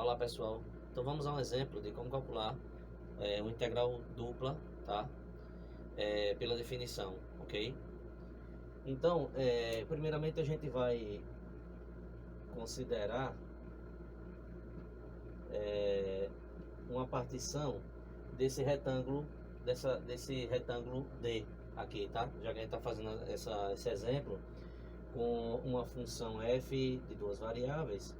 Olá pessoal, então vamos a um exemplo de como calcular uma integral dupla, tá? Pela definição, ok? Então, primeiramente a gente vai considerar uma partição desse retângulo, desse retângulo D aqui, tá? Já que a gente está fazendo esse exemplo com uma função f de duas variáveis,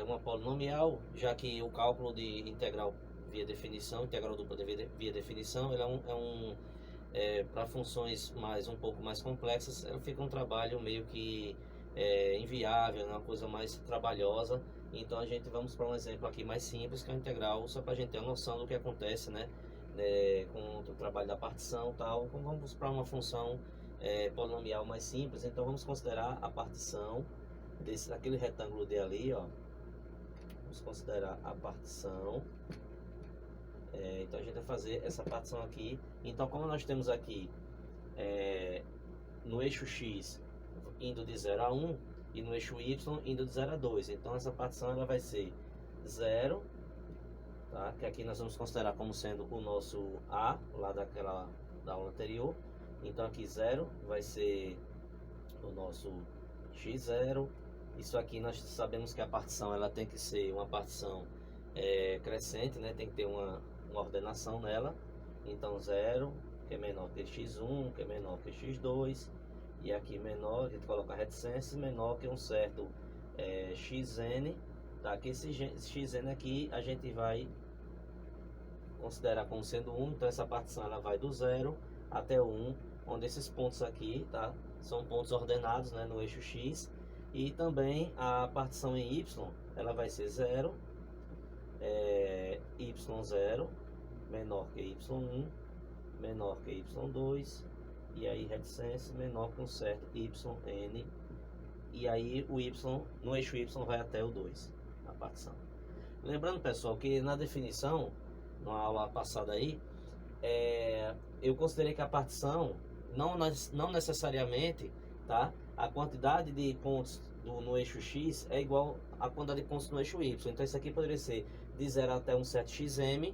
uma polinomial, já que o cálculo de integral via definição, integral dupla via definição, ele para funções um pouco mais complexas, ela fica um trabalho meio que inviável, uma coisa mais trabalhosa. Então a gente vamos para um exemplo aqui mais simples, que é a integral, só para a gente ter a noção do que acontece, né, com o trabalho da partição tal. Então vamos para uma função polinomial mais simples. Então vamos considerar a partição daquele retângulo D ali, ó. Vamos considerar a partição. Então a gente vai fazer essa partição aqui. Então, como nós temos aqui no eixo X indo de 0 a 1 e no eixo Y indo de 0 a 2, então essa partição ela vai ser 0, tá? Que aqui nós vamos considerar como sendo o nosso A lá da aula anterior. Então aqui 0 vai ser o nosso x0. Isso aqui nós sabemos que a partição ela tem que ser uma partição crescente, né? Tem que ter uma ordenação nela. Então 0, que é menor que x1, que é menor que x2, e aqui menor, a gente coloca a reticência, menor que um certo xn, tá? Que esse xn aqui a gente vai considerar como sendo 1, então essa partição ela vai do 0 até o 1, onde esses pontos aqui, tá, são pontos ordenados, né, no eixo x. E também a partição em y, ela vai ser 0, y0 menor que y1, menor que y2, e aí reticência menor que um certo yn, e aí o y, no eixo y vai até o 2, a partição. Lembrando, pessoal, que na definição, na aula passada aí, eu considerei que a partição não necessariamente, tá, a quantidade de pontos no eixo x é igual à quantidade de pontos no eixo y. Então isso aqui poderia ser de 0 até um certo xm,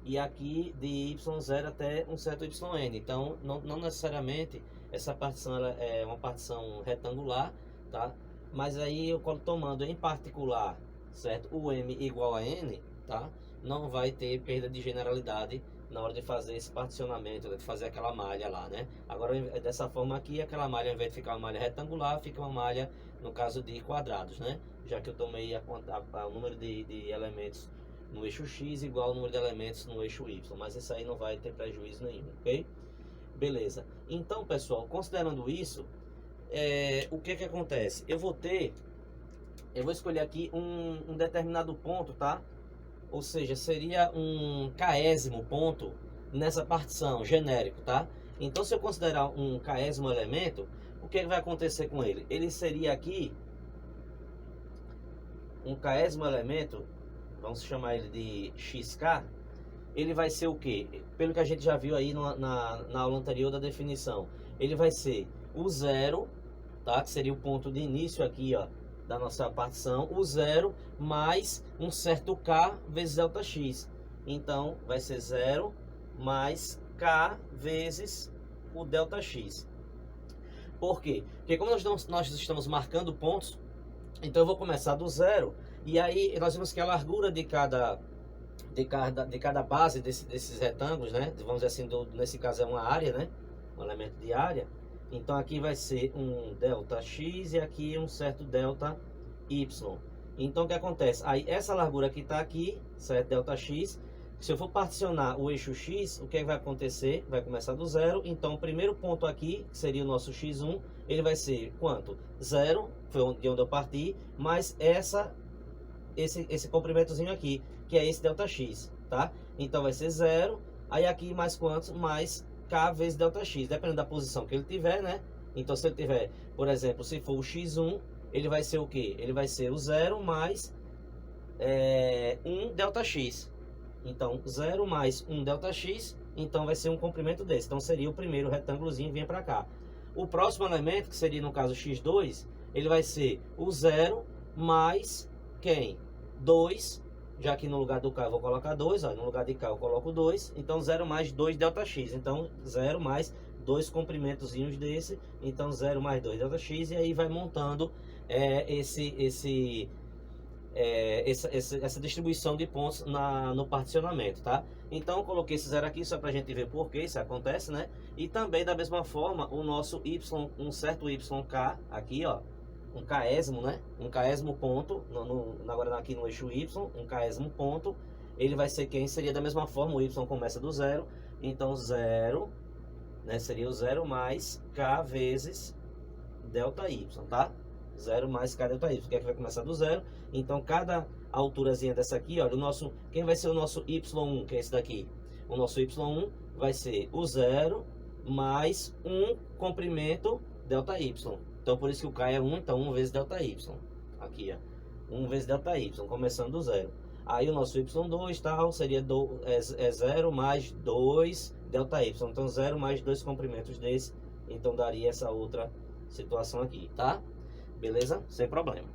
e aqui de y0 até um certo yn. Então não necessariamente essa partição ela é uma partição retangular, tá? Mas aí eu tomando em particular, certo, o m igual a n, tá? Não vai ter perda de generalidade na hora de fazer esse particionamento, de fazer aquela malha lá, né? Agora, dessa forma aqui, aquela malha, ao invés de ficar uma malha retangular, fica uma malha, no caso de quadrados, né? Já que eu tomei o número de elementos no eixo x igual ao número de elementos no eixo y, mas isso aí não vai ter prejuízo nenhum, ok? Beleza. Então, pessoal, considerando isso, o que acontece? Eu vou escolher aqui um determinado ponto, tá? Ou seja, seria um késimo ponto nessa partição, genérico, tá? Então, se eu considerar um késimo elemento, o que vai acontecer com ele? Ele seria aqui um késimo elemento, vamos chamar ele de xk. Ele vai ser o que? Pelo que a gente já viu aí na aula anterior da definição, ele vai ser o 0, tá? Que seria o ponto de início aqui, ó, da nossa partição, o 0 mais um certo k vezes delta x. Então vai ser 0 mais k vezes o delta x. Por quê? Porque como nós estamos marcando pontos, então eu vou começar do 0, e aí nós vemos que a largura de cada base desses retângulos, né, vamos dizer assim, nesse caso é uma área, né, um elemento de área. Então aqui vai ser um delta x e aqui um certo delta y. Então o que acontece? Aí essa largura que está aqui, certo, delta x, se eu for particionar o eixo x, o que vai acontecer? Vai começar do 0. Então o primeiro ponto aqui, que seria o nosso x1, ele vai ser quanto? 0, foi de onde eu parti, mais esse comprimentozinho aqui, que é esse delta x, tá? Então vai ser 0, aí aqui mais quantos? Mais k vezes delta x, dependendo da posição que ele tiver, né? Então se ele tiver, por exemplo, se for o x1, ele vai ser o que? Ele vai ser o 0 mais 1 delta x. Então 0 mais 1 delta x, então vai ser um comprimento desse. Então seria o primeiro retângulozinho, vinha para cá. O próximo elemento, que seria no caso x2, ele vai ser o 0 mais quem? 2, já que no lugar do K eu vou colocar 2, ó, no lugar de K eu coloco 2, então 0 mais 2 ΔX, então 0 mais 2 comprimentozinhos desse, então 0 mais 2 ΔX, e aí vai montando essa distribuição de pontos no particionamento, tá? Então, coloquei esse zero aqui só para a gente ver por que isso acontece, né? E também, da mesma forma, o nosso y, um certo yk aqui, ó, um késimo, né? Um késimo ponto, agora aqui no eixo y, um késimo ponto, ele vai ser quem? Seria da mesma forma, o y começa do zero, então zero, né? Seria o zero mais k vezes ΔY, tá? 0 mais k ΔY, que é que vai começar do zero. Então, cada alturazinha dessa aqui, olha, quem vai ser o nosso y1, que é esse daqui? O nosso y1 vai ser o 0 mais 1 comprimento ΔY. Então, por isso que o k é 1, então 1 vezes ΔY. Aqui, ó, 1 vezes ΔY, começando do zero. Aí o nosso y2 tal, seria 0 mais 2 ΔY. Então, 0 mais 2 comprimentos desse. Então, daria essa outra situação aqui, tá? Beleza? Sem problema.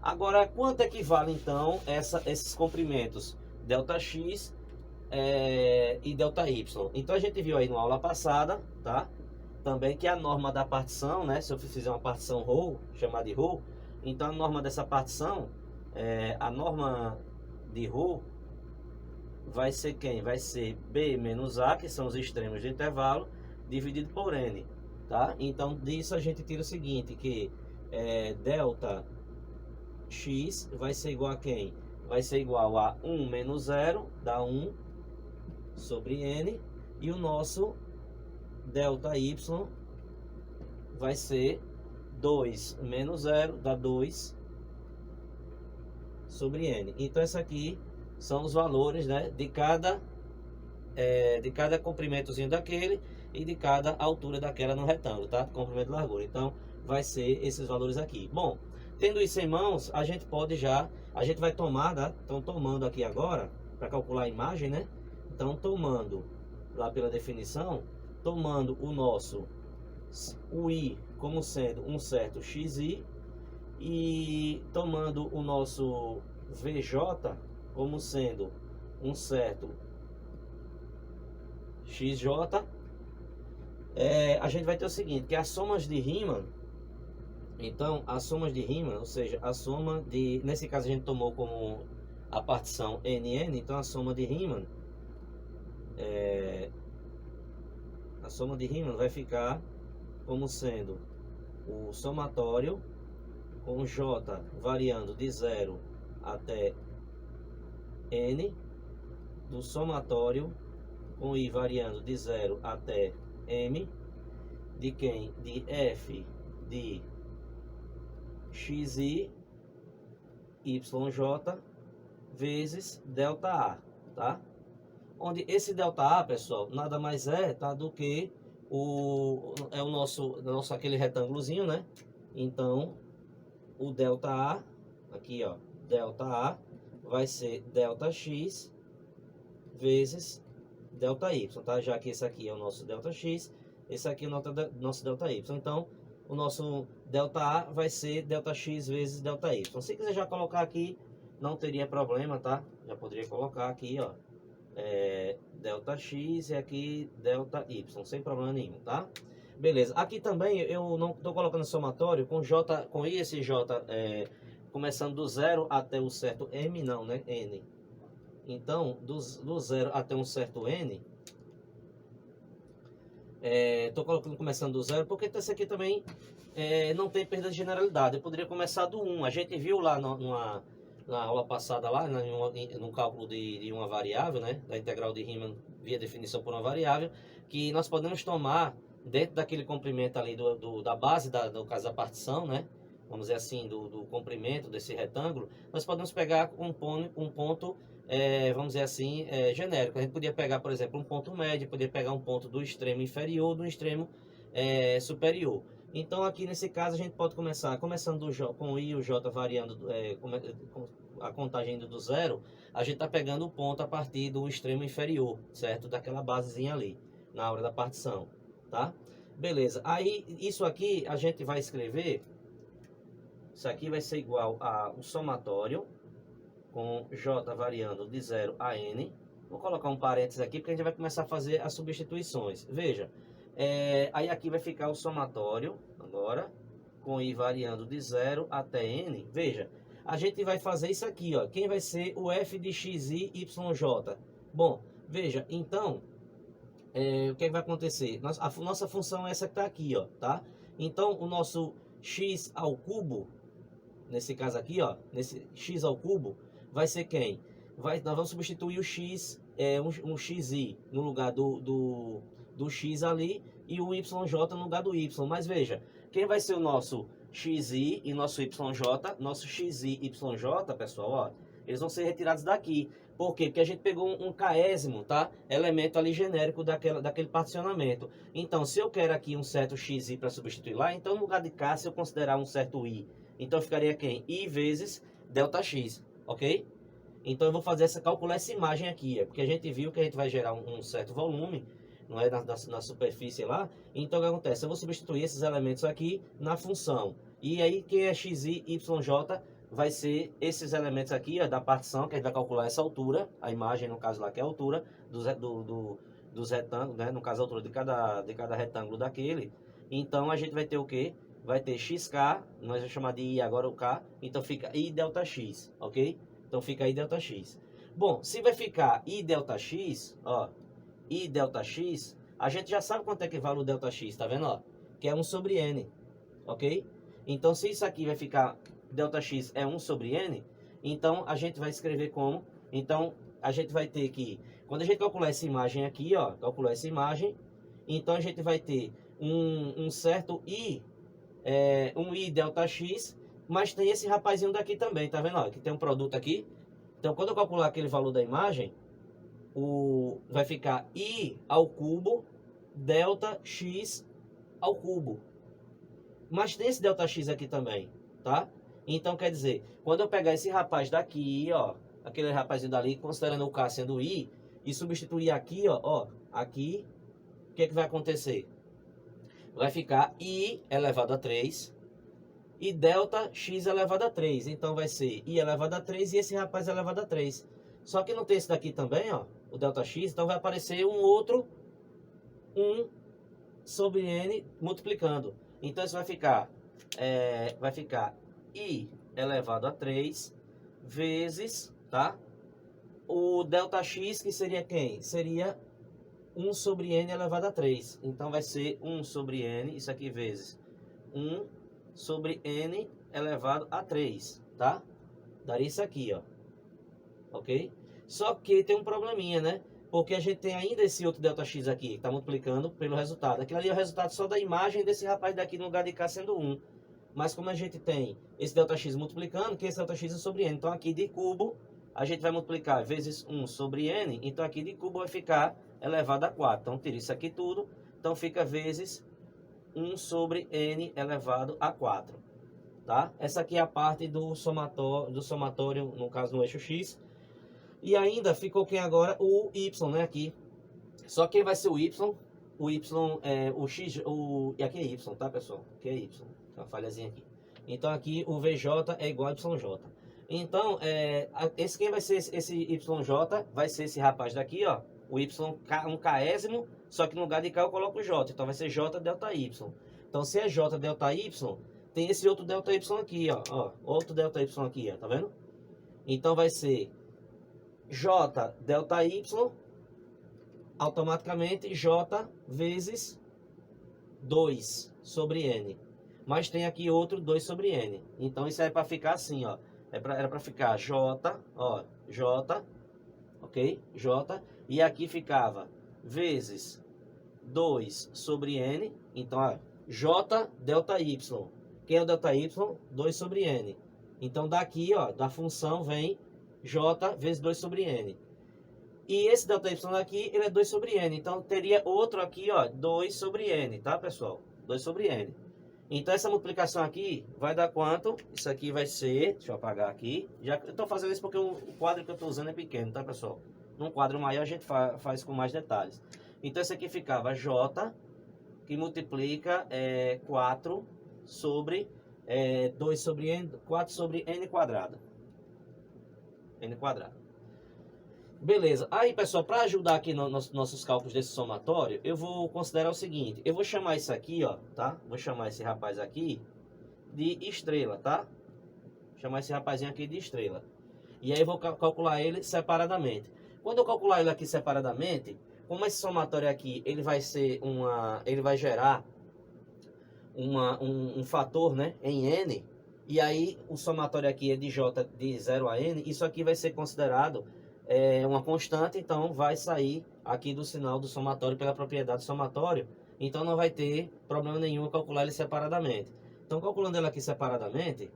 Agora, quanto é que vale então esses comprimentos ΔX e ΔY? Então a gente viu aí na aula passada, tá? Também que a norma da partição, né? Se eu fizer uma partição ρ, chamada de ρ, então a norma dessa partição, a norma de ρ vai ser quem? Vai ser B menos A, que são os extremos do intervalo, dividido por N, tá? Então disso a gente tira o seguinte, que delta x vai ser igual a quem? Vai ser igual a 1 menos 0, dá 1 sobre n, e o nosso delta y vai ser 2 menos 0, dá 2 sobre n. Então, essa aqui são os valores, né, de cada comprimentozinho daquele e de cada altura daquela no retângulo, tá? Comprimento e largura. Então, vai ser esses valores aqui. Bom, tendo isso em mãos, a gente vai tomar, tá? Então, tomando aqui agora, para calcular a imagem, né? Então, tomando, lá pela definição, tomando o i como sendo um certo xi, e tomando o nosso vj como sendo um certo xj, a gente vai ter o seguinte, que as somas de Riemann, então, as somas de Riemann, ou seja, a soma de... Nesse caso, a gente tomou como a partição NN, então a soma de Riemann... a soma de Riemann vai ficar como sendo o somatório com J variando de 0 até N, do somatório com I variando de 0 até M, de quem? De F de xi yj vezes ΔA, tá? Onde esse ΔA, pessoal, nada mais tá, do que o nosso aquele retângulozinho, né? Então, o ΔA, aqui, ó, ΔA vai ser ΔX vezes ΔY, tá? Já que esse aqui é o nosso ΔX, esse aqui é o nosso ΔY. Então, o nosso ΔA vai ser ΔX vezes ΔY. Se quiser já colocar aqui, não teria problema, tá? Já poderia colocar aqui, ó, ΔX e aqui ΔY, sem problema nenhum, tá? Beleza. Aqui também eu não estou colocando somatório com J, com I esse J começando do 0 até o certo M, não, né? N. Então, do 0 até um certo N, estou colocando começando do 0, porque esse aqui também não tem perda de generalidade. Eu poderia começar do 1. A gente viu lá na aula passada, lá no cálculo de uma variável, né? Da integral de Riemann via definição por uma variável, que nós podemos tomar dentro daquele comprimento ali da base, no caso da partição, né? Vamos dizer assim, do comprimento desse retângulo, nós podemos pegar um ponto vamos dizer assim, genérico. A gente podia pegar, por exemplo, um ponto médio, podia pegar um ponto do extremo inferior, do extremo superior. Então, aqui nesse caso, a gente pode começando com o I e o J variando, com a contagem indo do 0, a gente está pegando o ponto a partir do extremo inferior, certo? Daquela basezinha ali, na hora da partição, tá? Beleza. Aí, isso aqui, a gente vai escrever, isso aqui vai ser igual ao somatório com j variando de 0 a n. Vou colocar um parênteses aqui, porque a gente vai começar a fazer as substituições. Veja, aí aqui vai ficar o somatório, agora, com i variando de 0 até n. Veja, a gente vai fazer isso aqui, ó. Quem vai ser o f de xi, yj? Bom, veja, então, o que é que vai acontecer? A nossa função é essa que está aqui, ó, tá? Então, o nosso x ao cubo, nesse caso aqui, ó, nesse x ao cubo, vai ser quem? Nós vamos substituir o x, um xi no lugar do x ali e o yj no lugar do y. Mas veja, quem vai ser o nosso xi e nosso yj? Nosso xi e yj, pessoal, ó, eles vão ser retirados daqui. Por quê? Porque a gente pegou um késimo, tá? Elemento ali genérico daquele particionamento. Então, se eu quero aqui um certo xi para substituir lá, então no lugar de k, se eu considerar um certo i, então ficaria quem? I vezes ΔX, ok? Então eu vou calcular essa imagem aqui, porque a gente viu que a gente vai gerar um certo volume, não é, na superfície lá. Então o que acontece? Eu vou substituir esses elementos aqui na função. E aí quem é xi, yj, vai ser esses elementos aqui, ó, da partição, que a gente vai calcular essa altura, a imagem no caso lá que é a altura dos retângulos, né? No caso a altura de cada retângulo daquele. Então a gente vai ter o quê? Vai ter xk, nós vamos chamar de i agora o k, então fica i ΔX, ok? Então fica i ΔX. Bom, se vai ficar i ΔX, ó, i ΔX, a gente já sabe quanto é que vale o ΔX, tá vendo, ó? Que é 1 sobre n, ok? Então se isso aqui vai ficar, ΔX é 1 sobre n, então a gente vai escrever como? Então a gente vai ter que, quando a gente calcular essa imagem aqui, ó, calcular essa imagem, então a gente vai ter um certo i, um i ΔX, mas tem esse rapazinho daqui também, tá vendo? Ó, que tem um produto aqui. Então, quando eu calcular aquele valor da imagem, vai ficar i ao cubo ΔX ao cubo. Mas tem esse ΔX aqui também, tá? Então, quer dizer, quando eu pegar esse rapaz daqui, ó, aquele rapazinho dali, considerando o k sendo i, e substituir aqui, ó, aqui, o que é que vai acontecer? Vai ficar i elevado a 3 e ΔX elevado a 3. Então vai ser i elevado a 3 e esse rapaz elevado a 3. Só que não tem esse daqui também, ó, o ΔX. Então vai aparecer um outro 1 sobre n multiplicando. Então isso vai ficar i elevado a 3 vezes, tá? O ΔX, que seria quem? Seria 1 sobre n elevado a 3. Então vai ser 1 sobre n, isso aqui vezes 1 sobre n elevado a 3, tá? Daria isso aqui, ó. Ok? Só que tem um probleminha, né? Porque a gente tem ainda esse outro ΔX aqui, que está multiplicando pelo resultado. Aquilo ali é o resultado só da imagem desse rapaz daqui no lugar de k sendo 1. Mas como a gente tem esse ΔX multiplicando, que esse ΔX é sobre n. Então aqui de cubo, a gente vai multiplicar vezes 1 sobre n. Então aqui de cubo vai ficar elevado a 4. Então tira isso aqui tudo. Então fica vezes 1 sobre n elevado a 4. Tá? Essa aqui é a parte do somatório, no caso no eixo x. E ainda ficou quem agora? O y, né? Aqui. Só quem vai ser o y? O y é o x. E aqui é y, tá, pessoal? Aqui é y. Tem uma falhazinha aqui. Então aqui o VJ é igual a YJ. Então, quem vai ser esse YJ? Vai ser esse rapaz daqui, ó. O Y, um késimo, só que no lugar de K eu coloco J. Então vai ser J ΔY. Então se é J ΔY, tem esse outro ΔY aqui, ó. Outro ΔY aqui, ó. Tá vendo? Então vai ser J ΔY, automaticamente J vezes 2 sobre N. Mas tem aqui outro 2 sobre N. Então isso é para ficar assim, ó. Era para ficar J, ó, J, ok? J. E aqui ficava vezes 2 sobre N. Então, ó, J ΔY. Quem é o ΔY? 2 sobre N. Então daqui, ó, da função vem J vezes 2 sobre N. E esse ΔY aqui, ele é 2 sobre N. Então teria outro aqui, ó, 2 sobre N, tá, pessoal? 2 sobre N. Então essa multiplicação aqui vai dar quanto? Isso aqui vai ser, deixa eu apagar aqui. Eu estou fazendo isso porque o quadro que eu estou usando é pequeno, tá, pessoal? Num quadro maior a gente faz com mais detalhes. Então isso aqui ficava J, que multiplica 4 sobre 2 sobre N, 4 sobre N quadrado. n quadrado. Beleza. Aí, pessoal, para ajudar aqui nos nossos cálculos desse somatório, eu vou considerar o seguinte. Eu vou chamar isso aqui, ó, tá? Vou chamar esse rapaz aqui de estrela, tá? Vou chamar esse rapazinho aqui de estrela. E aí eu vou calcular ele separadamente. Quando eu calcular ele aqui separadamente, como esse somatório aqui, ele vai gerar um fator, né, em n, e aí o somatório aqui é de j de 0 a n, isso aqui vai ser considerado uma constante, então vai sair aqui do sinal do somatório pela propriedade do somatório, então não vai ter problema nenhum calcular ele separadamente. Então, calculando ele aqui separadamente,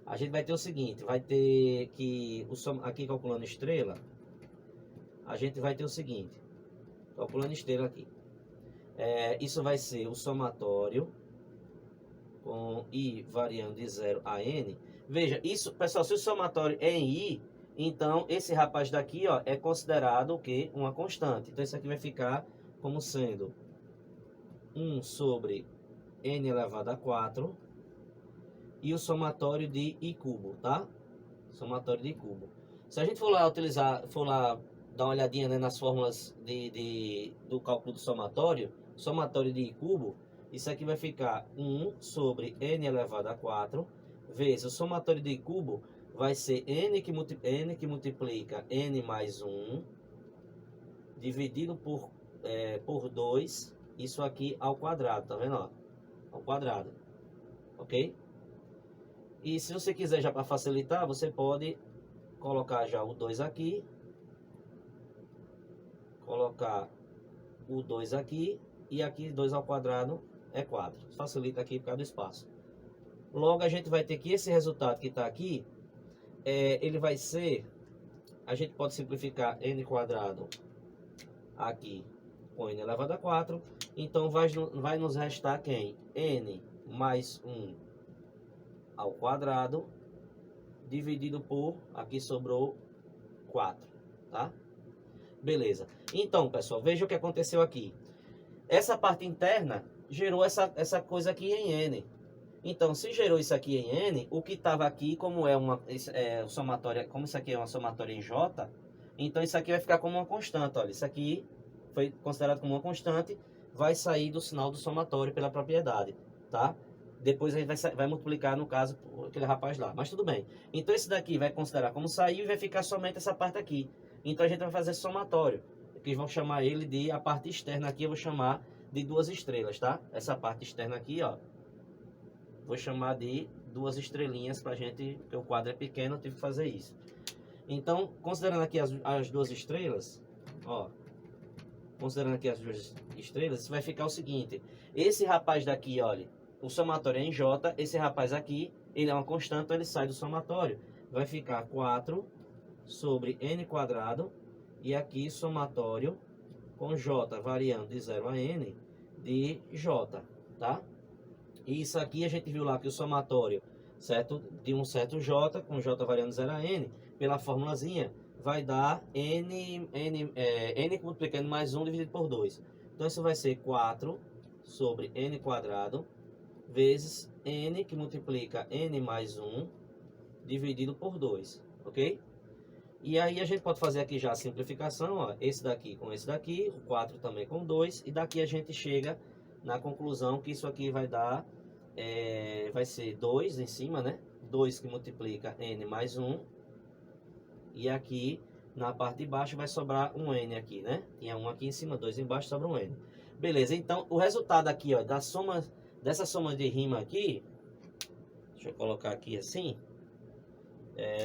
a gente vai ter o seguinte, vai ter que, aqui calculando estrela, a gente vai ter o seguinte, calculando estrela aqui, isso vai ser o somatório com i variando de 0 a n. Veja, isso, pessoal, se o somatório é em i, então esse rapaz daqui, ó, é considerado o quê? Uma constante. Então isso aqui vai ficar como sendo 1 sobre n elevado a 4 e o somatório de i cubo, tá? Somatório de i cubo. Se a gente for lá dar uma olhadinha, né, nas fórmulas do cálculo do somatório de i cubo, isso aqui vai ficar 1 sobre n elevado a 4 vezes o somatório de i cubo vai ser n que multiplica n mais 1 dividido por 2, isso aqui ao quadrado, tá vendo, ó? Ao quadrado, ok? E se você quiser já para facilitar, você pode colocar já o 2 aqui, colocar o 2 aqui, e aqui 2 ao quadrado é 4. Facilita aqui por causa do espaço. Logo a gente vai ter que esse resultado que está aqui, ele vai ser, a gente pode simplificar n quadrado aqui com n elevado a 4. Então vai nos restar quem? N mais 1 ao quadrado dividido por, aqui sobrou 4, tá? Beleza. Então, pessoal, veja o que aconteceu aqui. Essa parte interna gerou essa coisa aqui em n. Então, se gerou isso aqui em n, o que estava aqui, como o somatório, como isso aqui é uma somatória em j, então isso aqui vai ficar como uma constante. Olha, isso aqui foi considerado como uma constante, vai sair do sinal do somatório pela propriedade, tá? Depois a gente vai multiplicar, no caso, por aquele rapaz lá. Mas tudo bem. Então esse daqui vai considerar como saiu e vai ficar somente essa parte aqui. Então a gente vai fazer somatório, que vão chamar ele de, a parte externa aqui eu vou chamar de 2 estrelas, tá? Essa parte externa aqui, ó, vou chamar de 2 estrelinhas pra gente, porque o quadro é pequeno, eu tive que fazer isso. Então, considerando aqui as 2 estrelas, ó, considerando aqui as 2 estrelas, isso vai ficar o seguinte, esse rapaz daqui, olha, o somatório é em J, esse rapaz aqui, ele é uma constante, então ele sai do somatório. Vai ficar 4 sobre n quadrado, e aqui somatório com J variando de 0 a n de J, tá? E isso aqui a gente viu lá que o somatório, certo? De um certo J, com J variando de 0 a n, pela formulazinha, vai dar n multiplicando mais 1 dividido por 2. Então isso vai ser 4 sobre n quadrado vezes n que multiplica n mais 1 dividido por 2, ok? E aí a gente pode fazer aqui já a simplificação, ó, esse daqui com esse daqui, o 4 também com 2, e daqui a gente chega na conclusão que isso aqui vai dar, vai ser 2 em cima, né? 2 que multiplica n mais 1, e aqui na parte de baixo vai sobrar um n aqui, né? Tinha 1 aqui em cima, 2 embaixo, sobra um n. Beleza, então o resultado aqui, ó, dessa soma de rima aqui, deixa eu colocar aqui assim,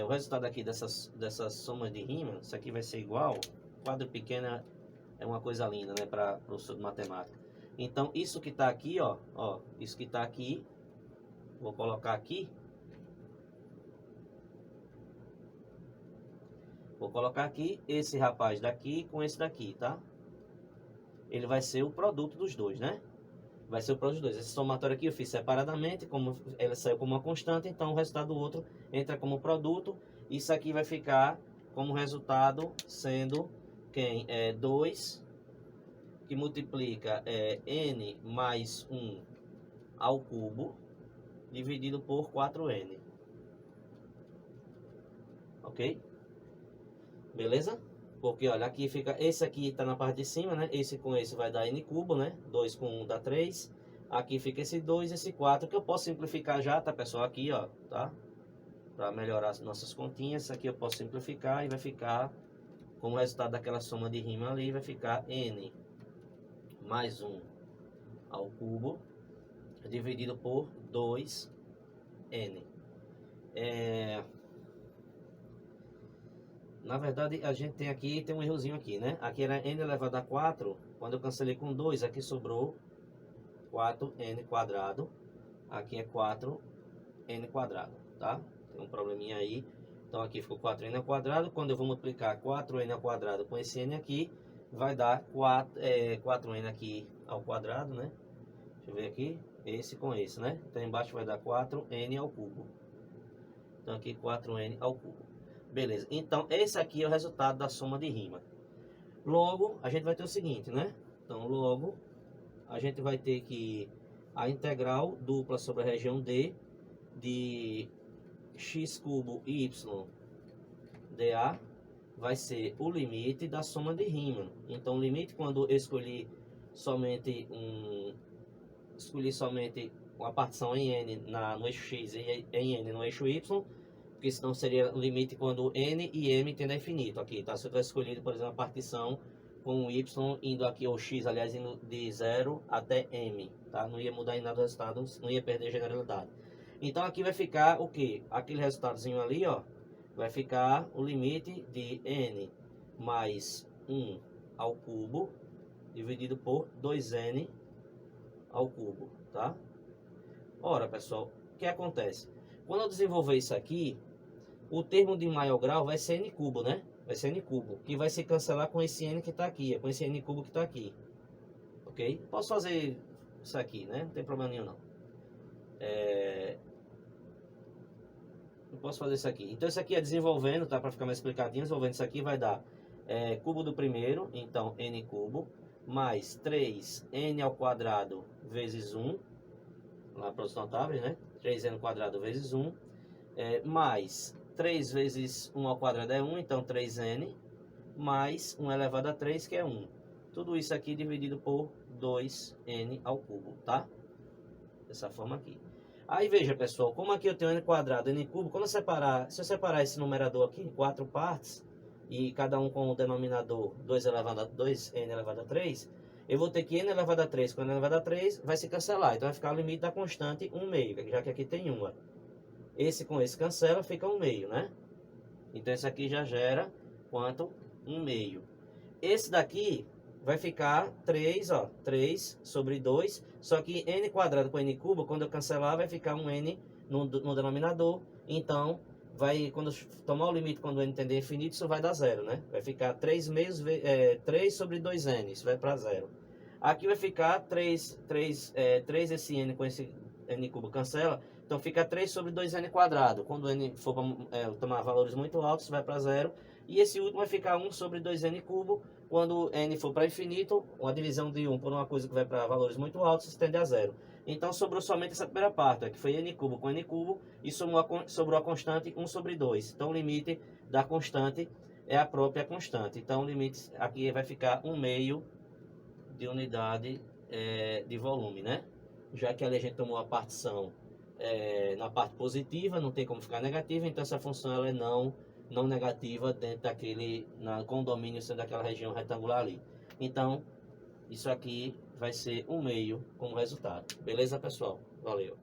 o resultado aqui dessas somas de rima, isso aqui vai ser igual, quadro pequeno é uma coisa linda, né, para o professor de matemática. Então, isso que está aqui, ó, isso que está aqui, vou colocar aqui, esse rapaz daqui com esse daqui, tá? Ele vai ser o produto dos dois, né? Vai ser o produto dos dois. Esse somatório aqui eu fiz separadamente, como ele saiu como uma constante, então o resultado do outro entra como produto. Isso aqui vai ficar como resultado sendo quem? 2 que multiplica n mais 1 ao cubo dividido por 4n. Ok? beleza? Porque, olha, aqui fica, esse aqui tá na parte de cima, né? Esse com esse vai dar n cubo, né? 2 com 1 dá 3. Aqui fica esse 2, esse 4, que eu posso simplificar já, tá, pessoal? Aqui, ó, tá? Para melhorar as nossas continhas, isso aqui eu posso simplificar e vai ficar, como resultado daquela soma de rima ali, vai ficar n mais 1 ao cubo dividido por 2n. Na verdade, a gente tem um errozinho aqui, né? Aqui era n elevado a 4, quando eu cancelei com 2, aqui sobrou 4n quadrado. Aqui é 4n quadrado, tá? Tem um probleminha aí. Então aqui ficou 4n ao quadrado. Quando eu vou multiplicar 4n ao quadrado com esse n aqui, vai dar 4n aqui ao quadrado, né? Deixa eu ver aqui. Esse com esse, né? Então embaixo vai dar 4n ao cubo. Então aqui 4n ao cubo. Beleza. Então esse aqui é o resultado da soma de rima. Logo, a gente vai ter o seguinte, né? Então logo, a gente vai ter que a integral dupla sobre a região D de x cubo y dA vai ser o limite da soma de Riemann. Então o limite, quando eu escolhi somente uma partição em n no eixo x e em n no eixo y, porque senão seria o limite quando n e m tendem a infinito aqui, tá? Se eu tivesse escolhido, por exemplo, a partição com o y indo aqui, ou x, aliás, indo de 0 até m, tá? Não ia mudar em nada o resultado, não ia perder a generalidade. Então aqui vai ficar o que? Aquele resultadozinho ali, ó, vai ficar o limite de n mais 1 ao cubo dividido por 2n ao cubo, tá? Ora, pessoal, o que acontece? Quando eu desenvolver isso aqui, o termo de maior grau vai ser n cubo, né? Vai ser n cubo, que vai se cancelar com esse n que está aqui, com esse n cubo que está aqui. Ok? Posso fazer isso aqui, né? Não tem problema nenhum, não. Eu posso fazer isso aqui. Então, isso aqui é desenvolvendo, tá? Para ficar mais explicadinho, desenvolvendo isso aqui vai dar cubo do primeiro, então n cubo, mais 3n ao quadrado vezes 1, lá para os notáveis, né? 3n ao quadrado vezes 1, mais 3 vezes 1 ao quadrado é 1, então 3n, mais 1 elevado a 3, que é 1. Tudo isso aqui dividido por 2n ao cubo, tá? Dessa forma aqui. Aí veja, pessoal, como aqui eu tenho n quadrado, n cubo, quando se eu separar esse numerador aqui em 4 partes, e cada um com o denominador 2n elevado a 3, eu vou ter que n elevado a 3 com n elevado a 3 vai se cancelar. Então vai ficar o limite da constante 1/2, já que aqui tem uma. Esse com esse cancela, fica 1/2, né? Então esse aqui já gera quanto? 1/2. Esse daqui vai ficar 3, ó, 3 sobre 2, só que n quadrado com n cubo, quando eu cancelar, vai ficar um n no denominador. Então, quando eu tomar o limite, quando o n tender a infinito, isso vai dar 0, né? Vai ficar 3 sobre 2n, isso vai para 0. Aqui vai ficar 3 esse n com esse n cubo cancela, então fica 3 sobre 2n quadrado. Quando o n for tomar valores muito altos, vai para 0. E esse último vai ficar 1 sobre 2n cubo. Quando n for para infinito, uma divisão de 1 por uma coisa que vai para valores muito altos, se tende a 0. Então sobrou somente essa primeira parte, que foi n cubo com n cubo, e sobrou a constante 1 sobre 2. Então o limite da constante é a própria constante. Então o limite aqui vai ficar 1/2 de unidade de volume, né? Já que ali a gente tomou a partição na parte positiva, não tem como ficar negativa, então essa função ela é não negativa dentro com o domínio sendo daquela região retangular ali. Então, isso aqui vai ser 1/2 como resultado. Beleza, pessoal? Valeu!